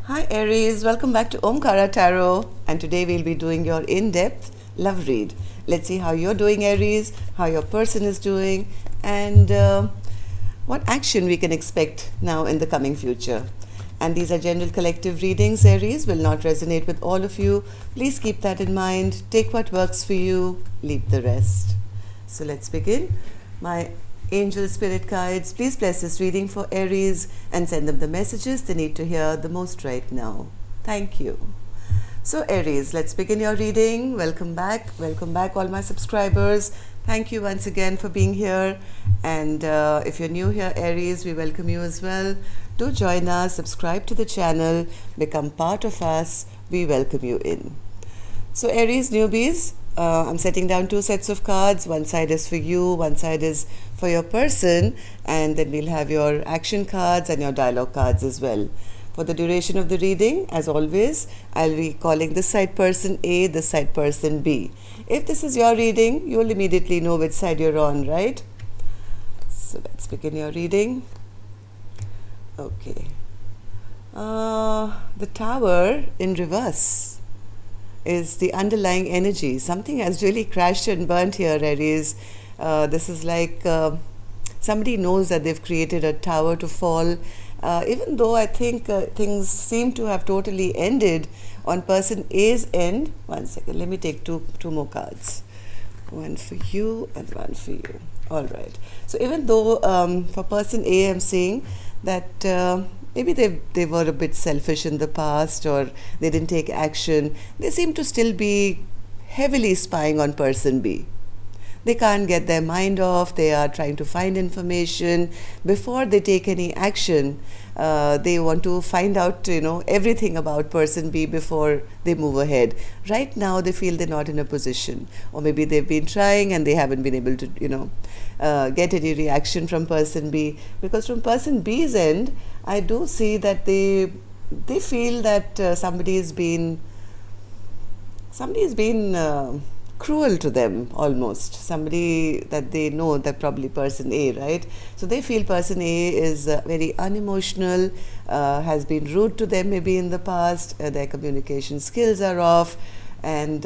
Hi Aries, welcome back to Omkara Tarot, and today we'll be doing your in-depth love read. Let's see how you're doing, Aries, how your person is doing, and what action we can expect now in the coming future. And these are general collective readings, Aries, will not resonate with all of you. Please keep that in mind. Take what works for you, leave the rest. So let's begin. My angel spirit guides, please bless this reading for Aries and send them the messages they need to hear the most right now. Thank you. So Aries, let's begin your reading. Welcome back all my subscribers. Thank you once again for being here, and if you're new here, Aries, we welcome you as well. Do join us, subscribe to the channel, become part of us. We welcome you in. So Aries newbies, I'm setting down two sets of cards. One side is for you, one side is for your person, and then we'll have your action cards and your dialogue cards as well. For the duration of the reading, as always, I'll be calling this side person A, this side person B. If this is your reading, you'll immediately know which side you're on, right? So let's begin your reading. Okay. The Tower in reverse is the underlying energy. Something has really crashed and burnt here, Aries. This is like somebody knows that they've created a tower to fall. Even though I think things seem to have totally ended on person A's end. One second, let me take two more cards. One for you and one for you. All right. So even though for person A, I'm saying that maybe they were a bit selfish in the past, or they didn't take action, they seem to still be heavily spying on person B. They can't get their mind off. They are trying to find information. Before they take any action, they want to find out, everything about person B before they move ahead. Right now, they feel they're not in a position, or maybe they've been trying and they haven't been able to, get any reaction from person B. Because from person B's end, I do see that they feel that somebody has been cruel to them, almost. Somebody that they know, that probably person A, right? So they feel person A is very unemotional, has been rude to them maybe in the past, their communication skills are off, and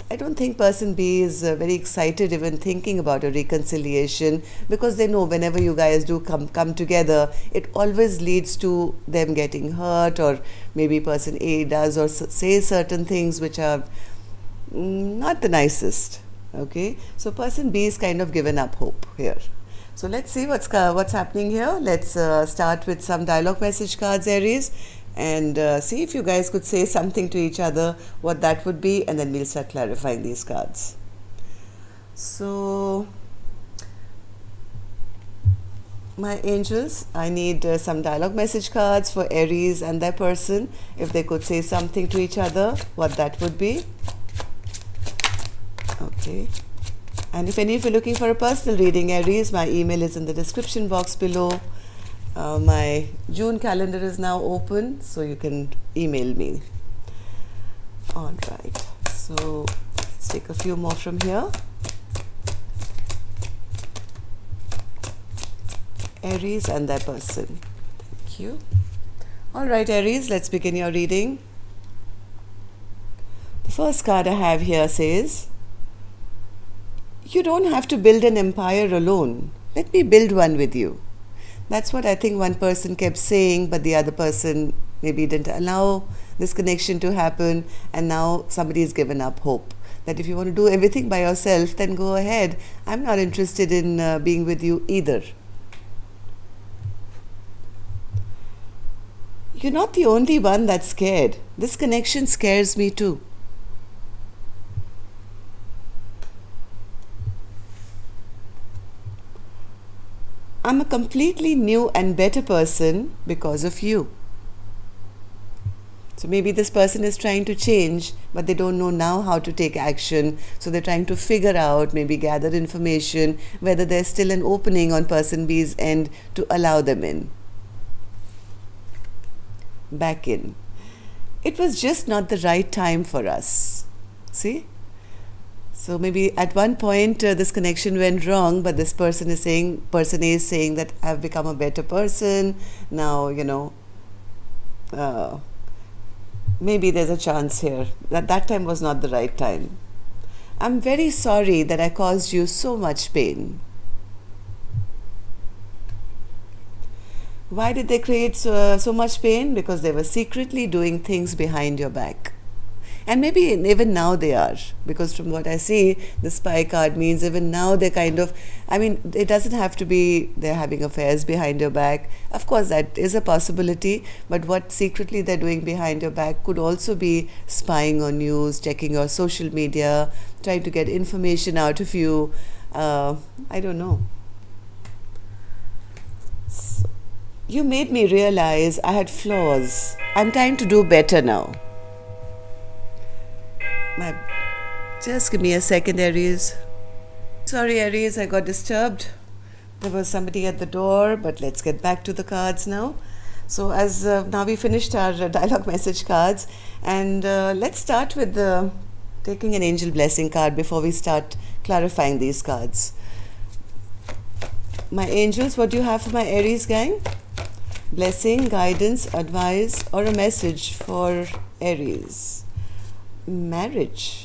I don't think person B is very excited even thinking about a reconciliation, because they know whenever you guys do come together, it always leads to them getting hurt, or maybe person A does or says certain things which are not the nicest. Okay, so person B is kind of given up hope here. So let's see what's happening here. Let's start with some dialogue message cards, Aries, and see if you guys could say something to each other, what that would be, and then we'll start clarifying these cards. So my angels, I need some dialogue message cards for Aries and their person. If they could say something to each other, what that would be. Okay, and if any of you are looking for a personal reading, Aries, my email is in the description box below. My June calendar is now open, so you can email me. All right, so let's take a few more from here. Aries and their person. Thank you. All right, Aries, let's begin your reading. The first card I have here says, you don't have to build an empire alone. Let me build one with you. That's what I think one person kept saying, but the other person maybe didn't allow this connection to happen, and now somebody has given up hope. That if you want to do everything by yourself, then go ahead. I'm not interested in being with you either. You're not the only one that's scared. This connection scares me too. I'm a completely new and better person because of you. So maybe this person is trying to change, but they don't know now how to take action. So they're trying to figure out, maybe gather information, whether there's still an opening on person B's end to allow them in. Back in. It was just not the right time for us. See? So maybe at one point this connection went wrong, but this person A is saying that I've become a better person now, uh, maybe there's a chance here that time was not the right time. I'm very sorry that I caused you so much pain. Why did they create so much pain? Because they were secretly doing things behind your back. And maybe even now they are, because from what I see, the spy card means even now they're kind of, I mean, it doesn't have to be they're having affairs behind your back. Of course, that is a possibility, but what secretly they're doing behind your back could also be spying on you, checking your social media, trying to get information out of you. I don't know. So, you made me realize I had flaws. I'm trying to do better now. Just give me a second, Aries. Sorry, Aries, I got disturbed. There was somebody at the door, but let's get back to the cards now. So as now we finished our dialogue message cards, and let's start with taking an angel blessing card before we start clarifying these cards. My angels, what do you have for my Aries gang? Blessing, guidance, advice, or a message for Aries. Marriage.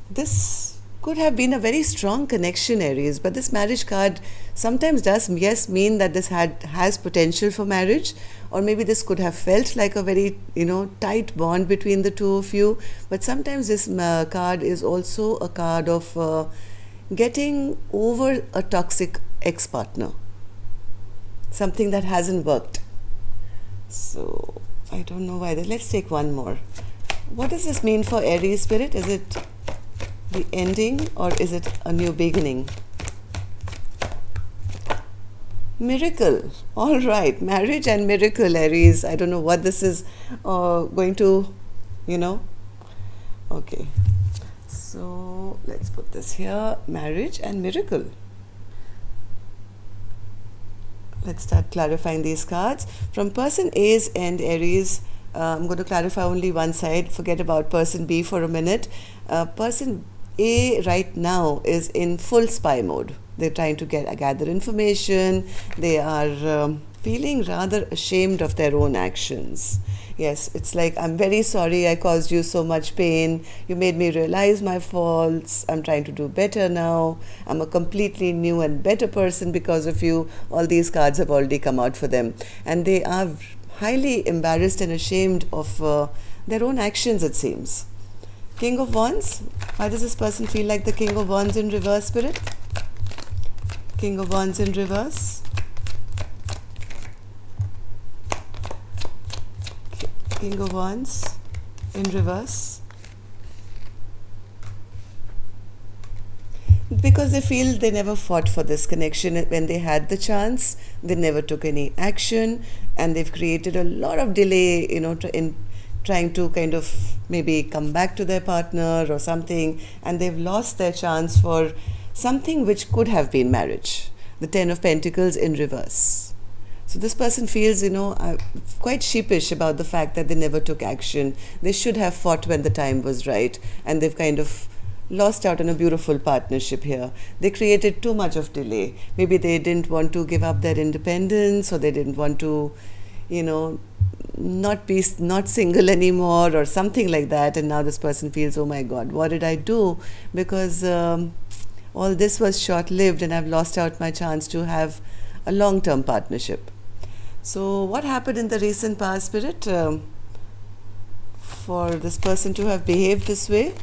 This could have been a very strong connection, Aries, but this marriage card sometimes does, yes, mean that this has potential for marriage, or maybe this could have felt like a very, tight bond between the two of you. But sometimes this card is also a card of getting over a toxic ex-partner, something that hasn't worked. So I don't know why. Let's take one more. What does this mean for Aries spirit? Is it the ending or is it a new beginning? Miracle. All right, marriage and miracle, Aries. I don't know what this is going to, Okay. So let's put this here. Marriage and miracle. Let's start clarifying these cards. From person A's end, Aries, I'm going to clarify only one side. Forget about person B for a minute. Person A right now is in full spy mode. They're trying to gather information. They are feeling rather ashamed of their own actions. Yes, it's like, I'm very sorry I caused you so much pain. You made me realize my faults. I'm trying to do better now. I'm a completely new and better person because of you. All these cards have already come out for them. And they are highly embarrassed and ashamed of their own actions, it seems. King of Wands. Why does this person feel like the King of Wands in reverse, spirit? King of Wands in reverse. King of Wands in reverse. Because they feel they never fought for this connection when they had the chance. They never took any action, and they've created a lot of delay, in trying to kind of maybe come back to their partner or something, and they've lost their chance for something which could have been marriage. The Ten of Pentacles in reverse. So this person feels, quite sheepish about the fact that they never took action. They should have fought when the time was right, and they've kind of lost out on a beautiful partnership here. They created too much of delay. Maybe they didn't want to give up their independence, or they didn't want to, not single anymore or something like that. And now this person feels, oh my God, what did I do? Because all this was short-lived and I've lost out my chance to have a long-term partnership. So what happened in the recent past, spirit, for this person to have behaved this way?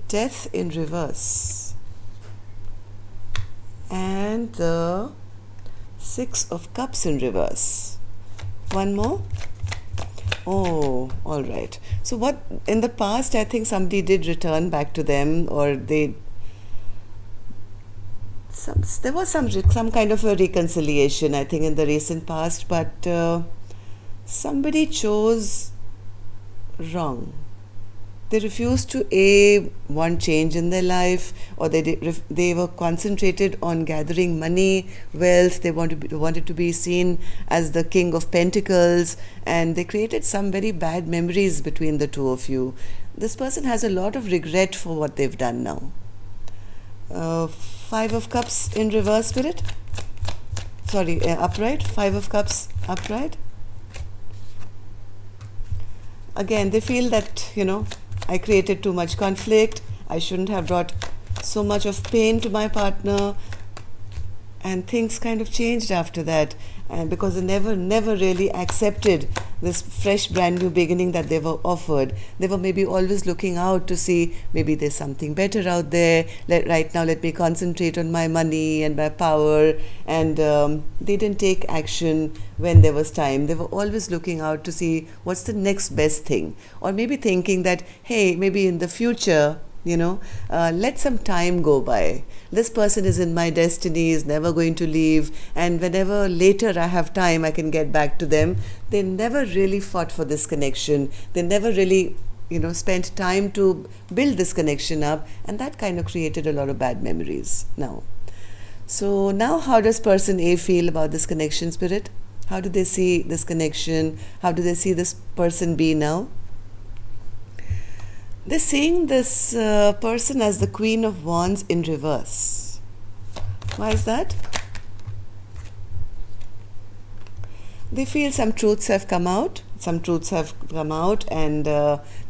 Death in reverse. And the Six of Cups in reverse. One more. Oh, all right. So what in the past, I think somebody did return back to them, or there was some kind of a reconciliation, I think, in the recent past, but somebody chose wrong. They refused to want change in their life, or they were concentrated on gathering money, wealth. They wanted to be seen as the King of Pentacles, and they created some very bad memories between the two of you. This person has a lot of regret for what they've done now. Five of Cups in reverse, spirit. sorry, upright, 5 of Cups upright. Again, they feel that, I created too much conflict. I shouldn't have brought so much of pain to my partner. And things kind of changed after that. And because they never really accepted this fresh, brand new beginning that they were offered. They were maybe always looking out to see maybe there's something better out there. Right now, let me concentrate on my money and my power. And they didn't take action when there was time. They were always looking out to see what's the next best thing. Or maybe thinking that, hey, maybe in the future, let some time go by. This person is in my destiny, is never going to leave, and whenever later I have time, I can get back to them. They never really fought for this connection. They never really, spent time to build this connection up, and that kind of created a lot of bad memories now. So now how does person A feel about this connection, Spirit? How do they see this connection? How do they see this person B now? They're seeing this person as the Queen of Wands in reverse. Why is that? They feel some truths have come out. And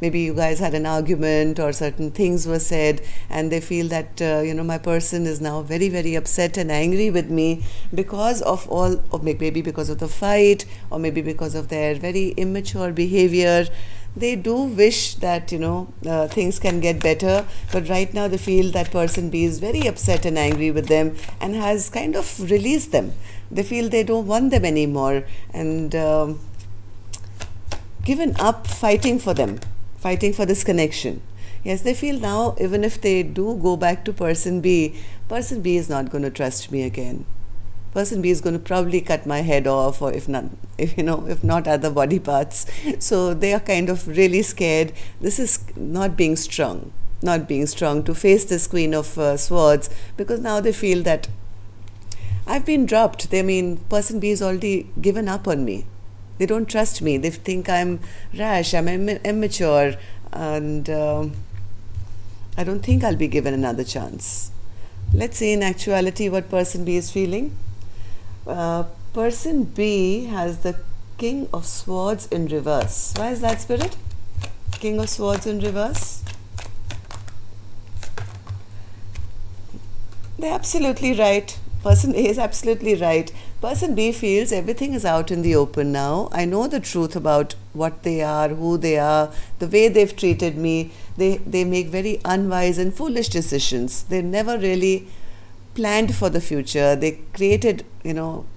maybe you guys had an argument or certain things were said, and they feel that, my person is now very, very upset and angry with me because of all, or maybe because of the fight, or maybe because of their very immature behavior. They do wish that, things can get better, but right now they feel that person B is very upset and angry with them and has kind of released them. They feel they don't want them anymore and given up fighting for them, fighting for this connection. Yes, they feel now, even if they do go back to person B is not going to trust me again. Person B is going to probably cut my head off, or if not other body parts. So they are kind of really scared. This is not being strong to face this Queen of Swords, because now they feel that I've been dropped. Person B has already given up on me. They don't trust me. They think I'm rash, I'm immature, and I don't think I'll be given another chance. Let's see in actuality what person B is feeling. Person B has the King of Swords in reverse. Why is that, Spirit? King of Swords in reverse. They're absolutely right. Person A is absolutely right. Person B feels everything is out in the open now. I know the truth about what they are, who they are, the way they've treated me. They make very unwise and foolish decisions. They never really planned for the future. They created,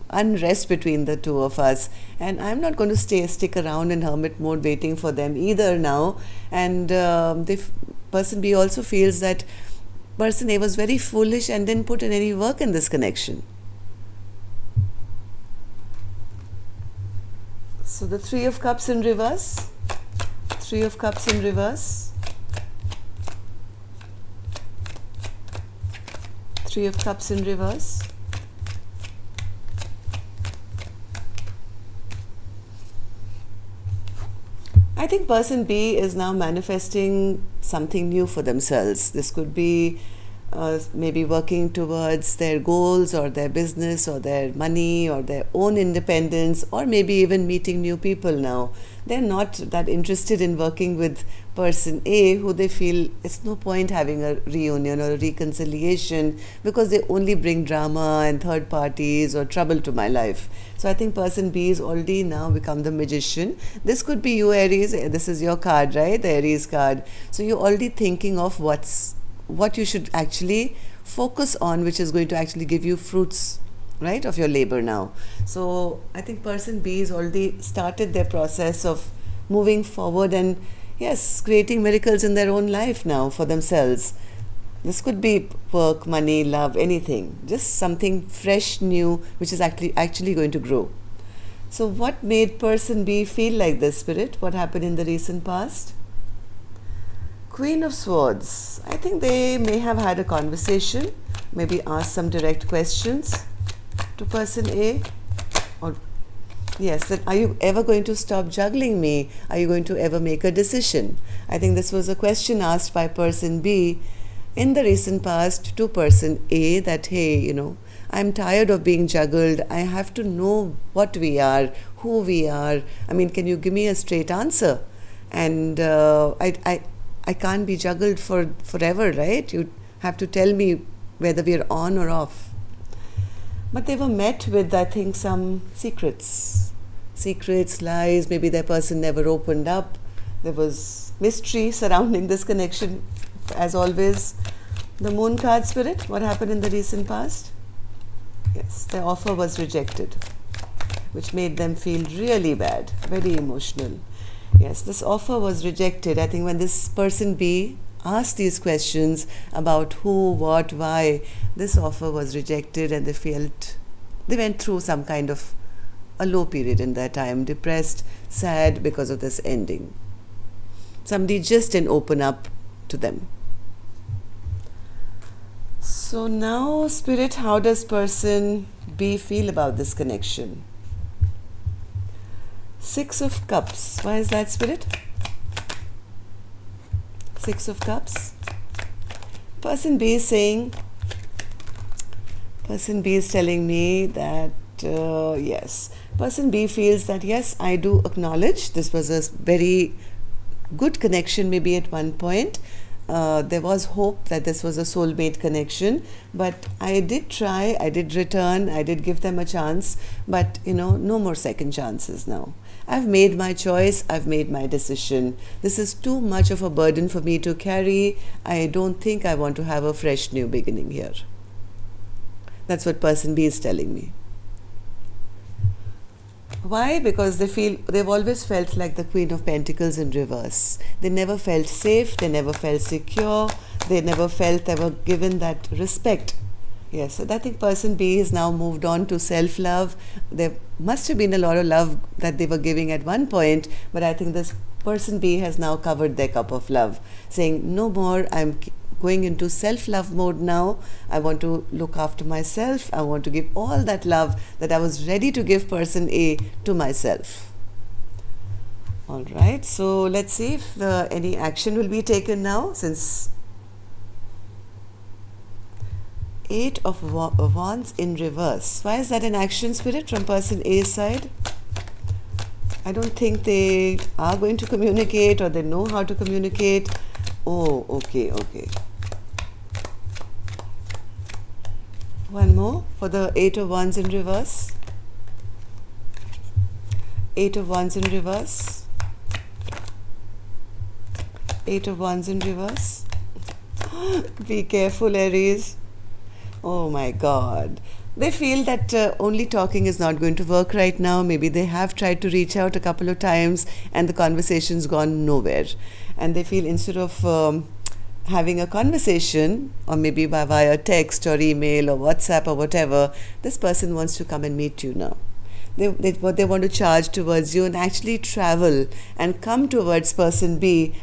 unrest between the two of us. And I'm not going to stick around in hermit mode waiting for them either now. And person B also feels that person A was very foolish and didn't put in any work in this connection. So the Three of Cups in reverse. Three of Cups in reverse. Three of Cups in reverse. I think person B is now manifesting something new for themselves. This could be maybe working towards their goals or their business or their money or their own independence, or maybe even meeting new people now. They're not that interested in working with person A, who they feel it's no point having a reunion or a reconciliation because they only bring drama and third parties or trouble to my life. So I think person B is already now become the Magician. This could be you, Aries. This is your card, right? The Aries card. So you're already thinking of what you should actually focus on, which is going to actually give you fruits, right, of your labor now. So I think person B has already started their process of moving forward and, yes, creating miracles in their own life now for themselves. This could be work, money, love, anything. Just something fresh, new, which is actually going to grow. So what made person B feel like this, Spirit? What happened in the recent past? Queen of Swords. I think they may have had a conversation, maybe asked some direct questions to person A. Or yes, that are you ever going to stop juggling me? Are you going to ever make a decision? I think this was a question asked by person B in the recent past to person A, that, hey, I'm tired of being juggled. I have to know what we are, who we are. I mean, can you give me a straight answer? And I can't be juggled forever, right? You have to tell me whether we're on or off. But they were met with, I think, some secrets, lies. Maybe their person never opened up. There was mystery surrounding this connection. As always, the Moon card, Spirit, what happened in the recent past? Yes, their offer was rejected, which made them feel really bad, very emotional. Yes, this offer was rejected. I think when this person B asked these questions about who, what, why, this offer was rejected, and they went through some kind of a low period in that time, depressed, sad because of this ending. Somebody just didn't open up to them. So now, Spirit, how does person B feel about this connection? 6 of Cups. Why is that, Spirit? 6 of Cups. Person B is saying, person B is telling me that, yes, person B feels that, yes, I do acknowledge this was a very good connection maybe at one point. There was hope that this was a soulmate connection, but I did try, I did return, I did give them a chance, but no more second chances now. I've made my choice, I've made my decision. This is too much of a burden for me to carry. I don't think I want to have a fresh new beginning here. That's what person B is telling me. Why? Because they've always felt like the Queen of Pentacles in reverse. They never felt safe, they never felt secure, they never felt they were given that respect. Yes, so I think person B has now moved on to self-love. There must have been a lot of love that they were giving at one point, but I think this person B has now covered their cup of love, saying, no more, I'm going into self-love mode now. I want to look after myself. I want to give all that love that I was ready to give person A to myself. All right, so let's see if any action will be taken now, since 8 of Wands in reverse. Why is that an action, Spirit, from person A's side? I don't think they are going to communicate, or they know how to communicate. Oh, okay. One more for the 8 of Wands in reverse. 8 of Wands in reverse. 8 of Wands in reverse. Be careful, Aries. Oh my God. They feel that only talking is not going to work right now. Maybe they have tried to reach out a couple of times and the conversation's gone nowhere. And they feel instead of having a conversation, or maybe via text or email or WhatsApp or whatever, this person wants to come and meet you now. What they want to charge towards you and actually travel and come towards person B,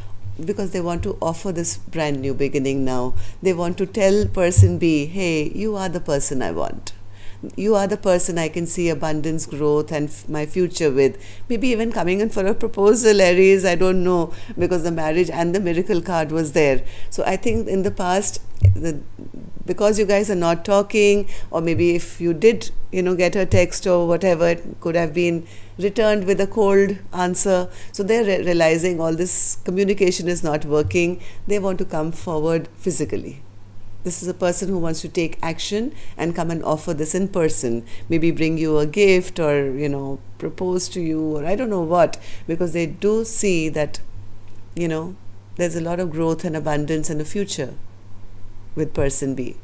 because they want to offer this brand new beginning now. They want to tell person B, hey, you are the person I want. You are the person I can see abundance, growth and my future with. Maybe even coming in for a proposal, Aries, I don't know, because the marriage and the miracle card was there. So I think in the past, because you guys are not talking, or maybe if you did, get a text or whatever, it could have been returned with a cold answer. So they're realizing all this communication is not working. They want to come forward physically. This is a person who wants to take action and come and offer this in person. Maybe bring you a gift, or, propose to you, or I don't know what, because they do see that, there's a lot of growth and abundance in the future with person B.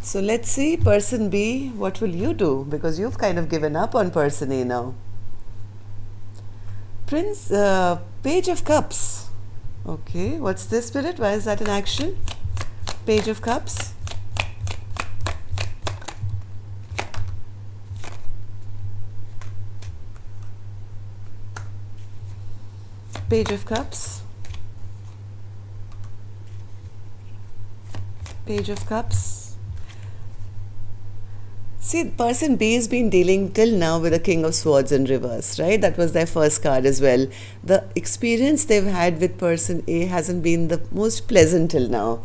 So let's see, person B, what will you do? Because you've kind of given up on person A now. Page of Cups. Okay, what's this, Spirit? Why is that an action? Page of Cups. Page of Cups. Page of Cups. See, person B has been dealing till now with the King of Swords in reverse, right? That was their first card as well. The experience they've had with person A hasn't been the most pleasant till now.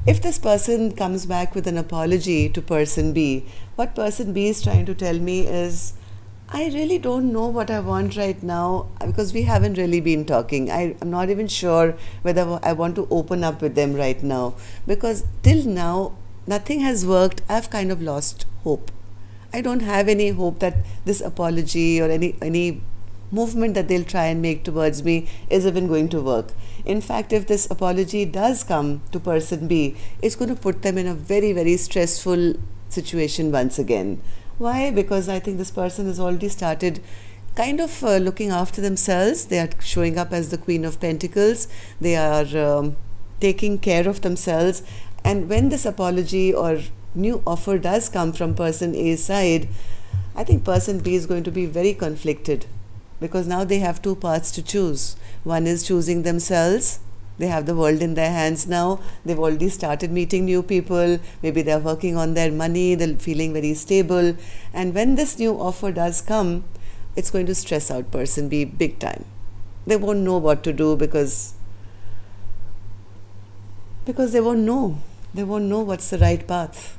If this person comes back with an apology to person B, what person B is trying to tell me is, I really don't know what I want right now because we haven't really been talking. I'm not even sure whether I want to open up with them right now because till now nothing has worked. I've kind of lost hope. I don't have any hope that this apology or any movement that they'll try and make towards me is even going to work. In fact, if this apology does come to person B, it's going to put them in a very, very stressful situation once again. Why? Because I think this person has already started kind of looking after themselves. They are showing up as the Queen of Pentacles. They are taking care of themselves. And when this apology or new offer does come from person A's side, I think person B is going to be very conflicted because now they have two paths to choose. One is choosing themselves. They have the world in their hands now. They've already started meeting new people. Maybe they're working on their money. They're feeling very stable. And when this new offer does come, it's going to stress out person B big time. They won't know what to do because they won't know. They won't know what's the right path.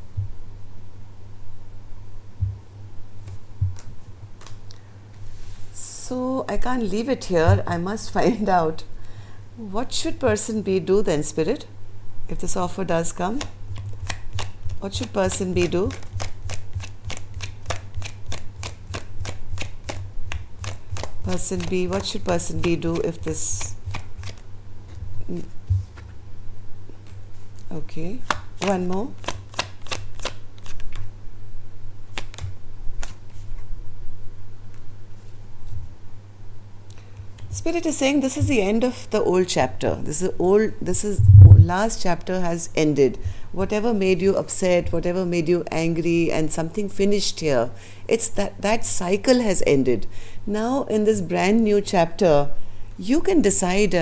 So I can't leave it here. I must find out. What should person B do then, Spirit? If this offer does come, what should person B do? Person B, what should person B do if this... Okay, one more. Spirit is saying this is the end of the old chapter. This is last chapter has ended. Whatever made you upset, whatever made you angry, and something finished here, it's that cycle has ended. Now in this brand new chapter, you can decide,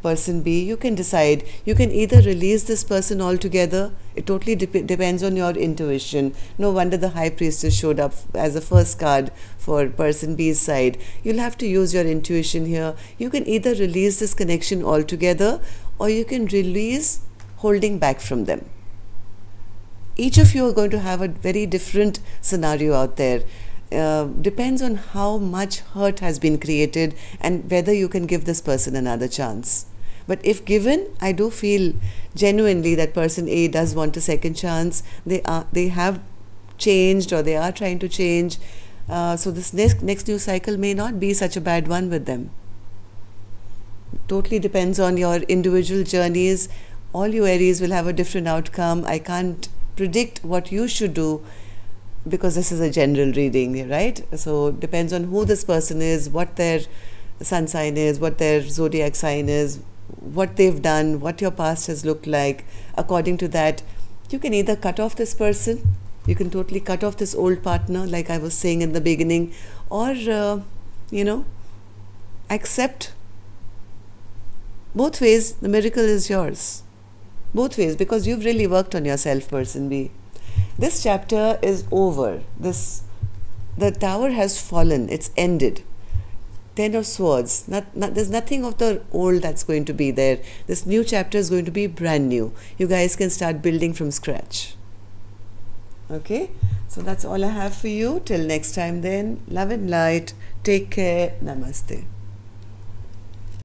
person B, you can decide. You can either release this person altogether. It totally depends on your intuition. No wonder the High Priestess showed up as the first card for person B's side. You'll have to use your intuition here. You can either release this connection altogether or you can release holding back from them. Each of you are going to have a very different scenario out there. Depends on how much hurt has been created and whether you can give this person another chance. But if given, I do feel genuinely that person A does want a second chance. They have changed or they are trying to change. So this next new cycle may not be such a bad one with them. Totally depends on your individual journeys. All you Aries will have a different outcome. I can't predict what you should do because this is a general reading, right? So it depends on who this person is, what their sun sign is, what their zodiac sign is, what they've done, what your past has looked like. According to that, you can either cut off this person, you can totally cut off this old partner like I was saying in the beginning, or accept. Both ways, the miracle is yours. Both ways, because you've really worked on yourself, person B. This chapter is over. The tower has fallen. It's ended. 10 of Swords. There's nothing of the old that's going to be there. This new chapter is going to be brand new. You guys can start building from scratch. Okay? So that's all I have for you. Till next time then. Love and light. Take care. Namaste.